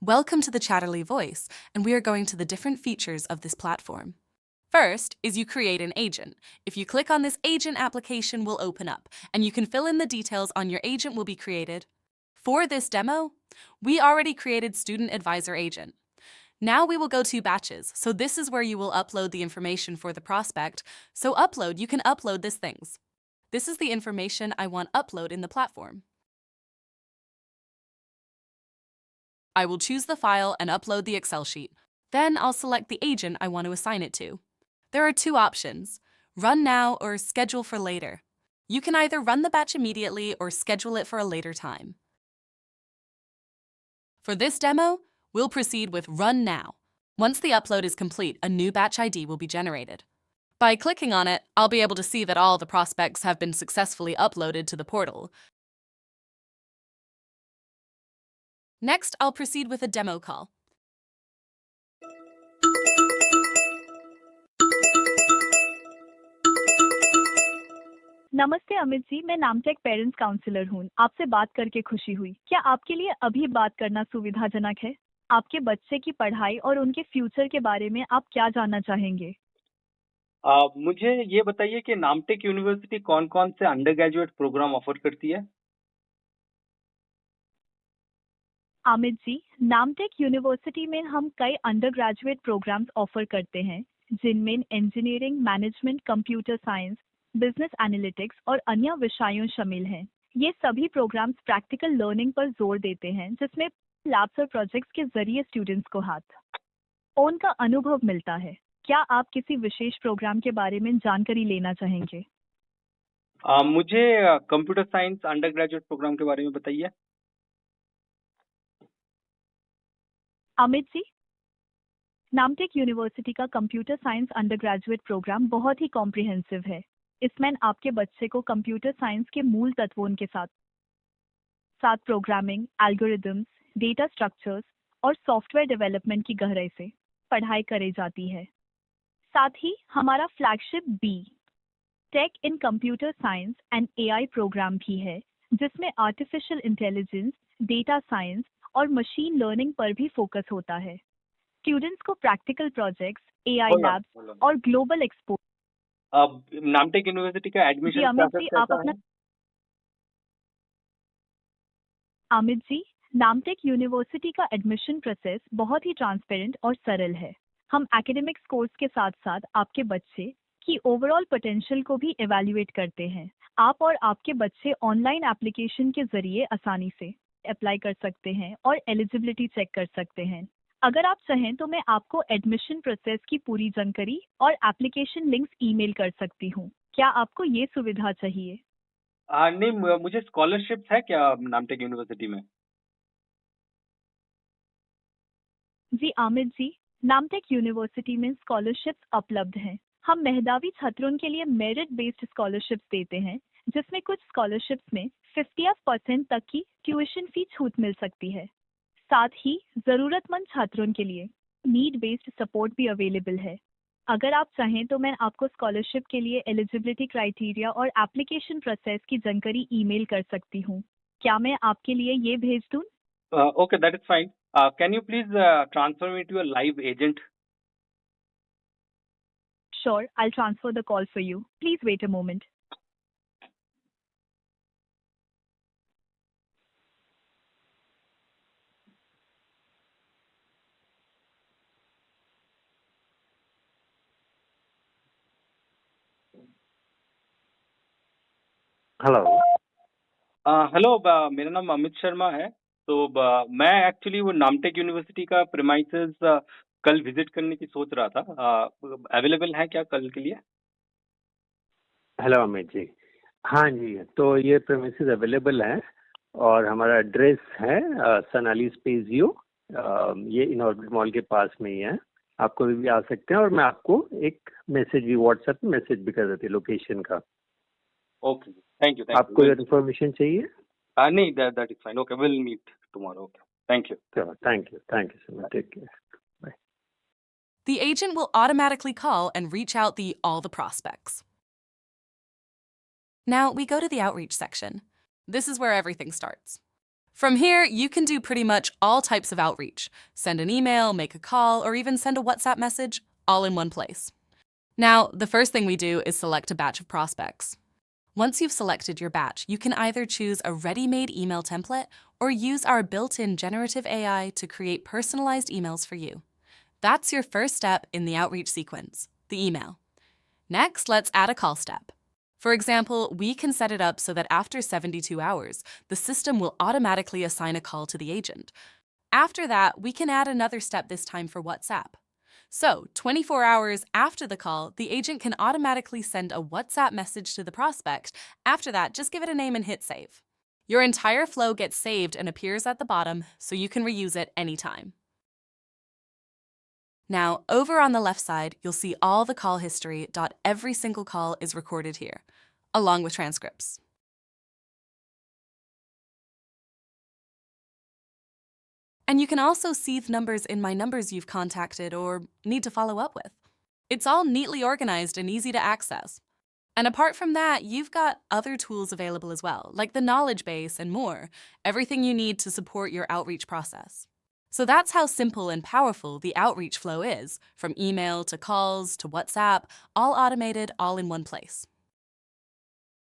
Welcome to the Chatterley Voice, and we are going to the different features of this platform. First is you create an agent. If you click on this agent, application will open up, and you can fill in the details on your agent will be created. For this demo, we already created Student Advisor Agent. Now we will go to Batches, so this is where you will upload the information for the prospect. So upload, you can upload these things. This is the information I want upload in the platform. I will choose the file and upload the Excel sheet. Then I'll select the agent I want to assign it to. There are two options, run now or schedule for later. You can either run the batch immediately or schedule it for a later time. For this demo, we'll proceed with run now. Once the upload is complete, a new batch ID will be generated. By clicking on it, I'll be able to see that all the prospects have been successfully uploaded to the portal. Next, I'll proceed with a demo call. नमस्ते अमित जी, मैं नामटेक parents counsellor हूँ। आपसे बात करके खुशी हुई। क्या आपके लिए अभी बात करना सुविधाजनक है? आपके बच्चे की पढ़ाई और उनके फ्यूचर के बारे में आप क्या जानना चाहेंगे? मुझे ये बताइए कि नामटेक यूनिवर्सिटी कौन-कौन से अंडर ग्रेजुएट प्रोग्राम ऑफर करती है? अमित जी, नामटेक यूनिवर्सिटी में हम कई अंडर ग्रेजुएट प्रोग्राम्स ऑफर करते हैं, जिनमें engineering, management, computer science, business analytics और अन्य विषयों शामिल हैं। ये सभी प्रोग्राम्स प्रैक्टिकल लर्निंग पर जोर देते हैं, जिसमें लैब्स और प्रोजेक्ट्स के जरिए स्टूडेंट्स को हाथ ऑन का अनुभव मिलता है। क्या आप किसी विशेष प्रोग्राम के बारे में जानकारी लेना चाहेंगे? मुझे computer science undergraduate programme के बारे में बताइए। अमित जी, नामटेक यूनिवर्सिटी का computer science undergraduate programme बहुत ही कॉम्प्रिहेंसिव है। इसमें आपके बच्चे को कंप्यूटर साइंस के मूल तत्वों के साथ साथ प्रोग्रामिंग, एल्गोरिदम्स, डेटा स्ट्रक्चर्स और सॉफ्टवेयर डेवलपमेंट की गहराई से पढ़ाई करी जाती है। साथ ही हमारा flagship B tech in computer science and AI programme भी है, जिसमें आर्टिफिशियल इंटेलिजेंस, डेटा साइंस और मशीन लर्निंग पर भी फोकस होता है। स्टूडेंट्स को प्रैक्टिकल प्रोजेक्ट्स, एआई लैब्स और ग्लोबल एक्सपो। अब नामटेक यूनिवर्सिटी का जी एडमिशन अमित प्रोसेस जी, आप कैसा अपना है? अमित जी, नामटेक यूनिवर्सिटी का एडमिशन प्रोसेस बहुत ही ट्रांसपेरेंट और सरल है। हम एकेडमिक स्कोर्स के साथ साथ आपके बच्चे की ओवरऑल पोटेंशियल को भी इवैल्यूएट करते हैं। आप और आपके बच्चे ऑनलाइन एप्लीकेशन के जरिए आसानी से अप्लाई कर सकते हैं और एलिजिबिलिटी चेक कर सकते हैं। अगर आप चाहें तो मैं आपको एडमिशन प्रोसेस की पूरी जानकारी और एप्लीकेशन लिंक्स ईमेल कर सकती हूँ। क्या आपको ये सुविधा चाहिए? नहीं, मुझे स्कॉलरशिप्स है क्या नामटेक यूनिवर्सिटी में? जी आमिर जी, नामटेक यूनिवर्सिटी में स्कॉलरशिप्स उपलब्ध हैं। हम मेधावी छात्रों के लिए मेरिट बेस्ड स्कॉलरशिप्स देते हैं, जिसमें कुछ स्कॉलरशिप्स में 50% तक की ट्यूइशन फी छूट मिल सकती है। साथ ही जरूरतमंद छात्रों के लिए नीड बेस्ड सपोर्ट भी अवेलेबल है। अगर आप चाहें तो मैं आपको स्कॉलरशिप के लिए एलिजिबिलिटी क्राइटेरिया और एप्लीकेशन प्रोसेस की जानकारी ईमेल कर सकती हूँ। क्या मैं आपके लिए ये भेज दूँ? Okay, that is fine. Can you please transfer me to a live agent? Sure, I'll transfer the call for you. Please wait a moment. Hello. Hello, मेरा नाम अमित शर्मा है। तो मैं एक्चुअली वो नामटेक यूनिवर्सिटी का प्रीमाइसेस कल विजिट करने की सोच रहा था। अवेलेबल है क्या कल के लिए? हेलो अमित जी। हाँ जी, तो ये प्रेमिसेस अवेलेबल है और हमारा एड्रेस है सनाली स्पेसियो, ये इनऑर्बिट मॉल के पास में ही है। आप कभी भी आ सकते हैं और मैं आपको एक मैसेज भी व्हाट्सएप में मैसेज भी कर देती हूँ लोकेशन का। Okay, thank you. आपको ये इन्फॉर्मेशन चाहिए? नहीं, that is fine. Okay, we'll meet tomorrow. Okay, thank you. Thank you so much. Take care. The agent will automatically call and reach out all the prospects. Now we go to the outreach section. This is where everything starts. From here, you can do pretty much all types of outreach. Send an email, make a call, or even send a WhatsApp message, all in one place. Now, the first thing we do is select a batch of prospects. Once you've selected your batch, you can either choose a ready-made email template or use our built-in generative AI to create personalized emails for you. That's your first step in the outreach sequence, the email. Next, let's add a call step. For example, we can set it up so that after 72 hours, the system will automatically assign a call to the agent. After that, we can add another step this time for WhatsApp. So, 24 hours after the call, the agent can automatically send a WhatsApp message to the prospect. After that, just give it a name and hit save. Your entire flow gets saved and appears at the bottom, so you can reuse it anytime. Now, over on the left side, you'll see all the call history. Every single call is recorded here, along with transcripts. And you can also see the numbers in My Numbers you've contacted or need to follow up with. It's all neatly organized and easy to access. And apart from that, you've got other tools available as well, like the knowledge base and more, everything you need to support your outreach process. So that's how simple and powerful the outreach flow is, from email to calls to WhatsApp, all automated, all in one place.